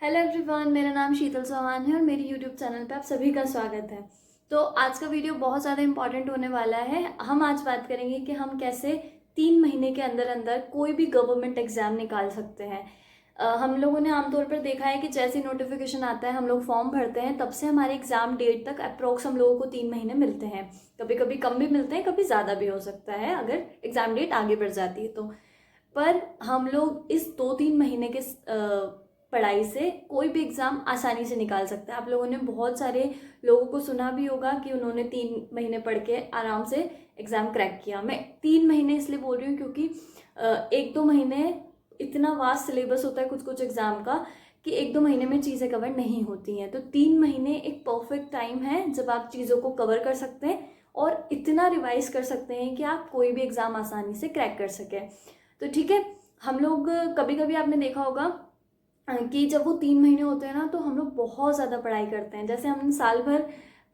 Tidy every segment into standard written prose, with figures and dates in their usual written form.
Hello everyone, मेरा नाम शीतल चौहान है और मेरी यूट्यूब चैनल पे आप सभी का स्वागत है। तो आज का वीडियो बहुत ज़्यादा इंपॉर्टेंट होने वाला है। हम आज बात करेंगे कि हम कैसे 3 महीने के अंदर अंदर कोई भी गवर्नमेंट एग्जाम निकाल सकते हैं। हम लोगों ने आमतौर पर देखा है कि जैसे नोटिफिकेशन आता है, हम लोग फॉर्म भरते हैं, तब से हमारे एग्जाम डेट तक अप्रोक्स हम लोगों को 3 महीने मिलते हैं। कभी कभी कम भी मिलते हैं, कभी ज़्यादा भी हो सकता है अगर एग्जाम डेट आगे बढ़ जाती है तो। पर हम लोग इस 2-3 महीने के पढ़ाई से कोई भी एग्ज़ाम आसानी से निकाल सकते हैं। आप लोगों ने बहुत सारे लोगों को सुना भी होगा कि उन्होंने 3 महीने पढ़ के आराम से एग्ज़ाम क्रैक किया। मैं 3 महीने इसलिए बोल रही हूँ क्योंकि 1-2 महीने इतना वास्ट सिलेबस होता है कुछ कुछ एग्ज़ाम का कि 1-2 महीने में चीज़ें कवर नहीं होती हैं। तो 3 महीने एक परफेक्ट टाइम है जब आप चीज़ों को कवर कर सकते हैं और इतना रिवाइज कर सकते हैं कि आप कोई भी एग्ज़ाम आसानी से क्रैक कर सकें। तो ठीक है, हम लोग कभी कभी आपने देखा होगा कि जब वो 3 महीने होते हैं ना, तो हम लोग बहुत ज़्यादा पढ़ाई करते हैं। जैसे हमने साल भर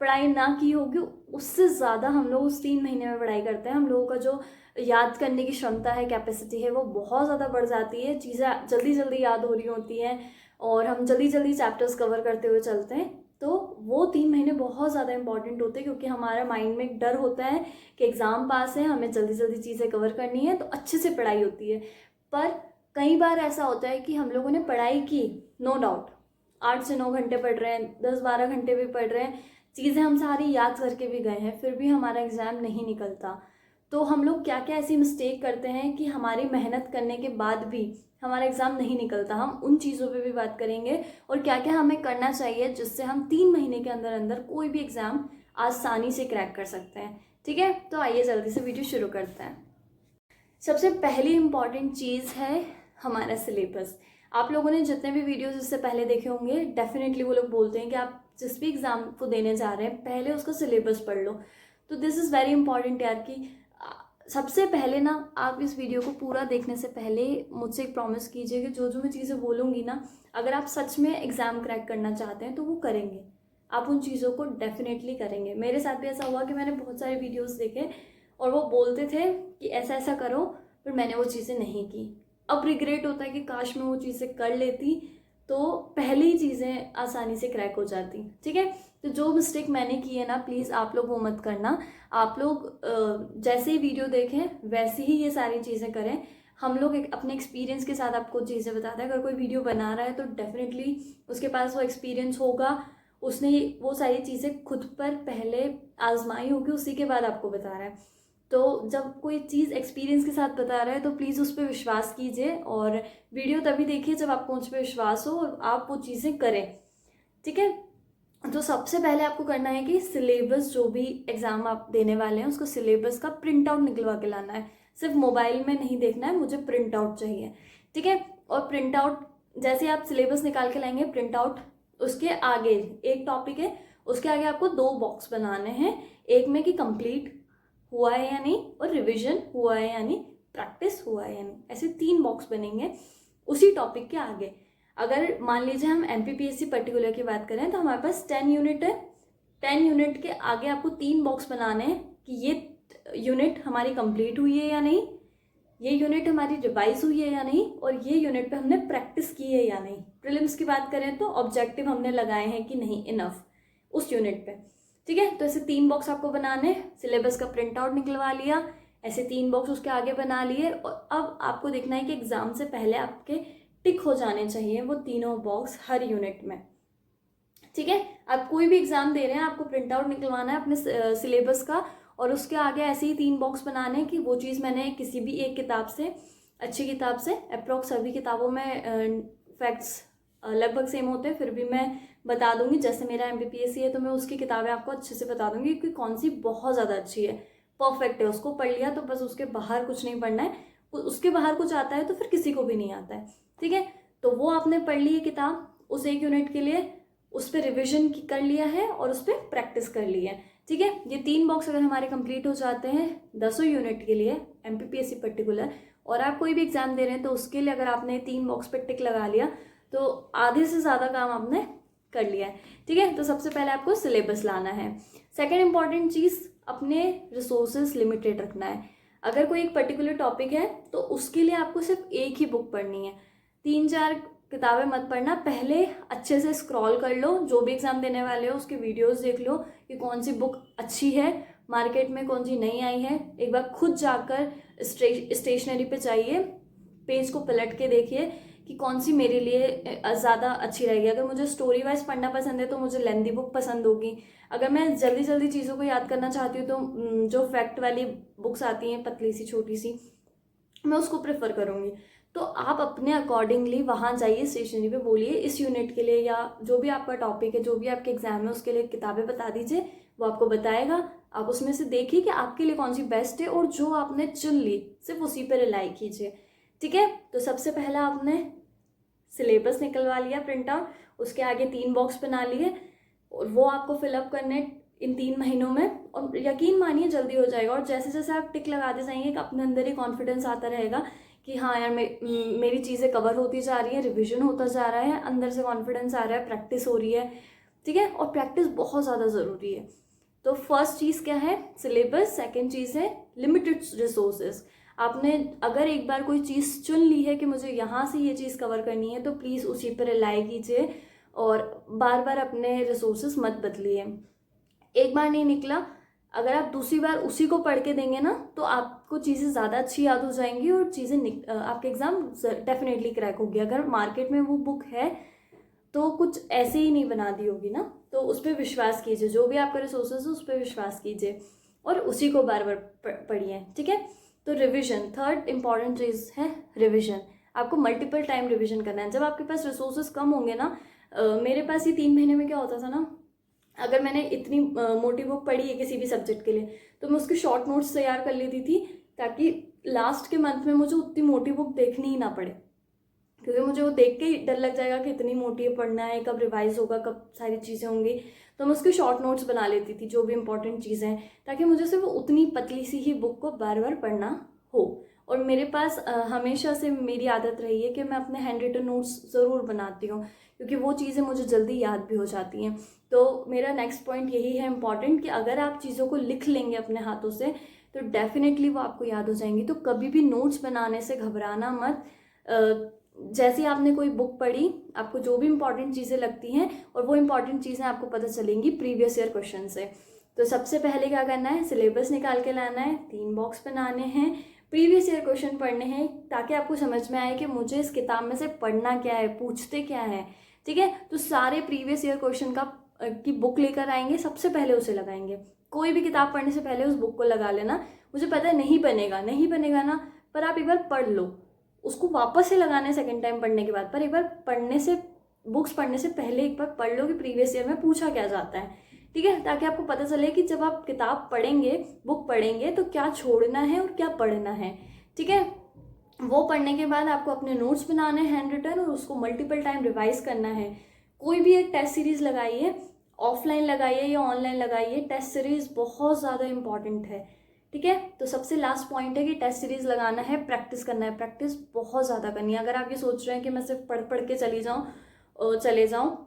पढ़ाई ना की होगी, उससे ज़्यादा हम लोग उस 3 महीने में पढ़ाई करते हैं। हम लोगों का जो याद करने की क्षमता है, कैपेसिटी है, वो बहुत ज़्यादा बढ़ जाती है। चीज़ें जल्दी जल्दी याद हो रही होती हैं और हम जल्दी जल्दी चैप्टर्स कवर करते हुए चलते हैं। तो वो 3 महीने बहुत ज़्यादा इंपॉर्टेंट होते हैं क्योंकि हमारा माइंड में एक डर होता है कि एग्ज़ाम पास है, हमें जल्दी जल्दी चीज़ें कवर करनी है, तो अच्छे से पढ़ाई होती है। पर कई बार ऐसा होता है कि हम लोगों ने पढ़ाई की, नो डाउट 8 से 9 घंटे पढ़ रहे हैं, 10-12 घंटे भी पढ़ रहे हैं, चीज़ें हम सारी याद करके भी गए हैं, फिर भी हमारा एग्ज़ाम नहीं निकलता। तो हम लोग क्या क्या ऐसी मिस्टेक करते हैं कि हमारी मेहनत करने के बाद भी हमारा एग्ज़ाम नहीं निकलता। हम उन चीज़ों पे भी बात करेंगे और क्या क्या हमें करना चाहिए जिससे हम 3 महीने के अंदर अंदर कोई भी एग्ज़ाम आसानी से क्रैक कर सकते हैं। ठीक है, तो आइए जल्दी से वीडियो शुरू करते हैं। सबसे पहली इम्पॉर्टेंट चीज़ है हमारा सिलेबस। आप लोगों ने जितने भी वीडियोस इससे पहले देखे होंगे, डेफिनेटली वो लोग बोलते हैं कि आप जिस भी एग्ज़ाम को देने जा रहे हैं पहले उसका सिलेबस पढ़ लो। तो दिस इज़ वेरी इंपॉर्टेंट यार कि सबसे पहले ना आप इस वीडियो को पूरा देखने से पहले मुझसे एक प्रॉमिस कीजिए कि जो जो मैं चीज़ें बोलूँगी ना, अगर आप सच में एग्ज़ाम क्रैक करना चाहते हैं तो वो करेंगे, आप उन चीज़ों को डेफिनेटली करेंगे। मेरे साथ भी ऐसा हुआ कि मैंने बहुत सारे वीडियोज़ देखे और वो बोलते थे कि ऐसा ऐसा करो, पर मैंने वो चीज़ें नहीं की। अब रिग्रेट होता है कि काश मैं वो चीज़ें कर लेती तो पहले ही चीज़ें आसानी से क्रैक हो जाती। ठीक है, तो जो मिस्टेक मैंने की है ना, प्लीज़ आप लोग वो मत करना। आप लोग जैसे ही वीडियो देखें वैसे ही ये सारी चीज़ें करें। हम लोग अपने एक्सपीरियंस के साथ आपको चीज़ें बताते हैं। अगर कोई वीडियो बना रहा है तो डेफिनेटली उसके पास वो एक्सपीरियंस होगा, उसने वो सारी चीज़ें खुद पर पहले आजमाई होगी, उसी के बाद आपको बता रहा है। तो जब कोई चीज़ एक्सपीरियंस के साथ बता रहा है तो प्लीज़ उस पर विश्वास कीजिए और वीडियो तभी देखिए जब आपको उस पर विश्वास हो और आप वो चीज़ें करें। ठीक है, तो सबसे पहले आपको करना है कि सिलेबस, जो भी एग्ज़ाम आप देने वाले हैं उसको सिलेबस का प्रिंट आउट निकलवा के लाना है। सिर्फ मोबाइल में नहीं देखना है, मुझे प्रिंट आउट चाहिए। ठीक है, और प्रिंट आउट जैसे आप सिलेबस निकाल के लाएंगे, प्रिंट आउट उसके आगे एक टॉपिक है, उसके आगे आपको 2 बॉक्स बनाने हैं। एक में कि कंप्लीट हुआ है या नहीं, और रिवीजन हुआ है या नहीं, प्रैक्टिस हुआ है या नहीं, ऐसे 3 बॉक्स बनेंगे उसी टॉपिक के आगे। अगर मान लीजिए हम MPPSC पर्टिकुलर की बात करें तो हमारे पास 10 यूनिट है। 10 यूनिट के आगे आपको 3 बॉक्स बनाने हैं कि ये यूनिट हमारी कंप्लीट हुई है या नहीं, ये यूनिट हमारी रिवाइज हुई है या नहीं, और ये यूनिट पे हमने प्रैक्टिस की है या नहीं। प्रीलिम्स की बात करें तो ऑब्जेक्टिव हमने लगाए हैं कि नहीं इनफ उस यूनिट पे। ठीक है, तो ऐसे 3 बॉक्स आपको बनाने, सिलेबस का प्रिंट आउट निकलवा लिया, ऐसे 3 बॉक्स उसके आगे बना लिए। और अब आपको देखना है कि एग्जाम से पहले आपके टिक हो जाने चाहिए वो तीनों बॉक्स हर यूनिट में। ठीक है, आप कोई भी एग्जाम दे रहे हैं, आपको प्रिंट आउट निकलवाना है अपने सिलेबस का और उसके आगे ऐसे ही 3 बॉक्स बनाने हैं कि वो चीज़ मैंने किसी भी एक किताब से, अच्छी किताब से, अप्रोक्स सभी किताबों में फैक्ट्स लगभग सेम होते हैं, फिर भी मैं बता दूंगी। जैसे मेरा MPPSC है तो मैं उसकी किताबें आपको अच्छे से बता दूंगी कि कौन सी बहुत ज़्यादा अच्छी है, परफेक्ट है, उसको पढ़ लिया तो बस उसके बाहर कुछ नहीं पढ़ना है। उसके बाहर कुछ आता है तो फिर किसी को भी नहीं आता है। ठीक है, तो वो आपने पढ़ ली है किताब उस एक यूनिट के लिए, उस पर रिविजन कर लिया है और उस पर प्रैक्टिस कर ली है। ठीक है, ये 3 बॉक्स अगर हमारे कंप्लीट हो जाते हैं 10 यूनिट के लिए, MPPSC पर्टिकुलर, और आप कोई भी एग्जाम दे रहे हैं तो उसके लिए अगर आपने 3 बॉक्स पर टिक लगा लिया तो आधे से ज़्यादा काम आपने कर लिया है। ठीक है, तो सबसे पहले आपको सिलेबस लाना है। सेकेंड इंपॉर्टेंट चीज़, अपने रिसोर्सेज लिमिटेड रखना है। अगर कोई एक पर्टिकुलर टॉपिक है तो उसके लिए आपको सिर्फ एक ही बुक पढ़नी है। 3-4 किताबें मत पढ़ना, पहले अच्छे से स्क्रॉल कर लो, जो भी एग्ज़ाम देने वाले हो उसके वीडियोस देख लो कि कौन सी बुक अच्छी है, मार्केट में कौन सी नई आई है। एक बार खुद जाकर स्टेशनरी पे जाइए, पेज को पलट के देखिए कि कौन सी मेरे लिए ज़्यादा अच्छी रहेगी। अगर मुझे स्टोरी वाइज पढ़ना पसंद है तो मुझे लेंदी बुक पसंद होगी। अगर मैं जल्दी जल्दी चीज़ों को याद करना चाहती हूँ तो जो फैक्ट वाली बुक्स आती हैं पतली सी छोटी सी, मैं उसको प्रेफर करूँगी। तो आप अपने अकॉर्डिंगली वहाँ जाइए, स्टेशनरी पे बोलिए इस यूनिट के लिए या जो भी आपका टॉपिक है, जो भी आपके एग्जाम है उसके लिए किताबें बता दीजिए, वो आपको बताएगा। आप उसमें से देखिए कि आपके लिए कौन सी बेस्ट है और जो आपने चुन ली सिर्फ उसी पर रिलाई कीजिए। ठीक है, तो सबसे पहला आपने सिलेबस निकलवा लिया प्रिंट आउट, उसके आगे 3 बॉक्स बना लिए और वो आपको फिलअप करने इन 3 महीनों में, और यकीन मानिए जल्दी हो जाएगा। और जैसे जैसे आप टिक लगाते जाएंगे अपने अंदर ही कॉन्फिडेंस आता रहेगा कि हाँ यार मेरी चीज़ें कवर होती जा रही है, रिविजन होता जा रहा है, अंदर से कॉन्फिडेंस आ रहा है, प्रैक्टिस हो रही है। ठीक है, और प्रैक्टिस बहुत ज़्यादा ज़रूरी है। तो फर्स्ट चीज़ क्या है, सिलेबस। सेकेंड चीज़ है लिमिटेड रिसोर्सेज। आपने अगर एक बार कोई चीज़ चुन ली है कि मुझे यहाँ से ये चीज़ कवर करनी है तो प्लीज़ उसी पर रिलाई कीजिए और बार बार अपने रिसोर्सेज मत बदलिए। एक बार नहीं निकला, अगर आप दूसरी बार उसी को पढ़ के देंगे ना तो आपको चीज़ें ज़्यादा अच्छी याद हो जाएंगी और चीज़ें आपके एग्ज़ाम डेफिनेटली क्रैक होगी। अगर मार्केट में वो बुक है तो कुछ ऐसे ही नहीं बना दी होगी ना, तो उस पर विश्वास कीजिए, जो भी आपका रिसोर्सेज है उस पर विश्वास कीजिए और उसी को बार बार पढ़िए। ठीक है, तो रिविजन, थर्ड इंपॉर्टेंट चीज़ है रिविजन। आपको मल्टीपल टाइम रिविजन करना है। जब आपके पास रिसोर्सेज कम होंगे ना, मेरे पास ये 3 महीने में क्या होता था ना, अगर मैंने इतनी मोटी बुक पढ़ी है किसी भी सब्जेक्ट के लिए तो मैं उसके शॉर्ट नोट्स तैयार कर लेती थी ताकि लास्ट के मंथ में मुझे उतनी मोटी बुक देखनी ही ना पड़े, क्योंकि मुझे वो देख के ही डर लग जाएगा कि इतनी मोटी है, पढ़ना है, कब रिवाइज होगा, कब सारी चीज़ें होंगी। तो मैं उसके शॉर्ट नोट्स बना लेती थी जो भी इंपॉर्टेंट चीज़ें हैं, ताकि मुझे सिर्फ उतनी पतली सी ही बुक को बार बार पढ़ना हो। और मेरे पास हमेशा से मेरी आदत रही है कि मैं अपने हैंड रिटन नोट्स ज़रूर बनाती हूँ, क्योंकि वो चीज़ें मुझे जल्दी याद भी हो जाती हैं। तो मेरा नेक्स्ट पॉइंट यही है इम्पॉर्टेंट कि अगर आप चीज़ों को लिख लेंगे अपने हाथों से तो डेफिनेटली वो आपको याद हो जाएंगी। तो कभी भी नोट्स बनाने से घबराना मत। जैसे ही आपने कोई बुक पढ़ी, आपको जो भी इंपॉर्टेंट चीज़ें लगती हैं और वो इंपॉर्टेंट चीज़ें आपको पता चलेंगी प्रीवियस ईयर क्वेश्चन से। तो सबसे पहले क्या करना है, सिलेबस निकाल के लाना है, 3 बॉक्स बनाने हैं, प्रीवियस ईयर क्वेश्चन पढ़ने हैं ताकि आपको समझ में आए कि मुझे इस किताब में से पढ़ना क्या है, पूछते क्या है। ठीक है, तो सारे प्रीवियस ईयर क्वेश्चन की बुक लेकर आएंगे, सबसे पहले उसे लगाएंगे। कोई भी किताब पढ़ने से पहले उस बुक को लगा लेना। मुझे पता है नहीं बनेगा ना, पर आप एक बार पढ़ लो, उसको वापस से लगाना है सेकेंड टाइम पढ़ने के बाद, पर एक बार बुक्स पढ़ने से पहले एक बार पढ़ लो कि प्रीवियस ईयर में पूछा क्या जाता है। ठीक है, ताकि आपको पता चले कि जब आप किताब पढ़ेंगे, बुक पढ़ेंगे तो क्या छोड़ना है और क्या पढ़ना है। ठीक है, वो पढ़ने के बाद आपको अपने नोट्स बनाने हैं हैंड रिटन और उसको मल्टीपल टाइम रिवाइज करना है। कोई भी एक टेस्ट सीरीज लगाइए, ऑफलाइन लगाइए या ऑनलाइन लगाइए, टेस्ट सीरीज बहुत ज़्यादा इंपॉर्टेंट है। ठीक है, तो सबसे लास्ट पॉइंट है कि टेस्ट सीरीज लगाना है, प्रैक्टिस करना है, प्रैक्टिस बहुत ज़्यादा करनी है। अगर आप ये सोच रहे हैं कि मैं सिर्फ पढ़ पढ़ के चले जाऊँ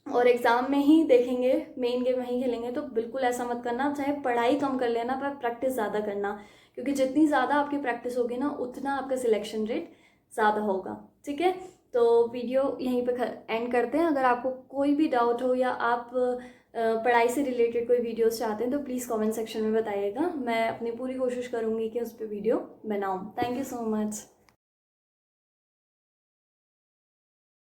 और एग्ज़ाम में ही देखेंगे, मेन गेम वहीं खेलेंगे, तो बिल्कुल ऐसा मत करना। चाहे पढ़ाई कम कर लेना पर प्रैक्टिस ज़्यादा करना, क्योंकि जितनी ज़्यादा आपकी प्रैक्टिस होगी ना उतना आपका सिलेक्शन रेट ज़्यादा होगा। ठीक है, तो वीडियो यहीं पे एंड करते हैं। अगर आपको कोई भी डाउट हो या आप पढ़ाई से रिलेटेड कोई वीडियोस चाहते हैं तो प्लीज़ कमेंट सेक्शन में बताइएगा। मैं अपनी पूरी कोशिश करूँगी कि उस पर वीडियो बनाऊँ। Thank you so much.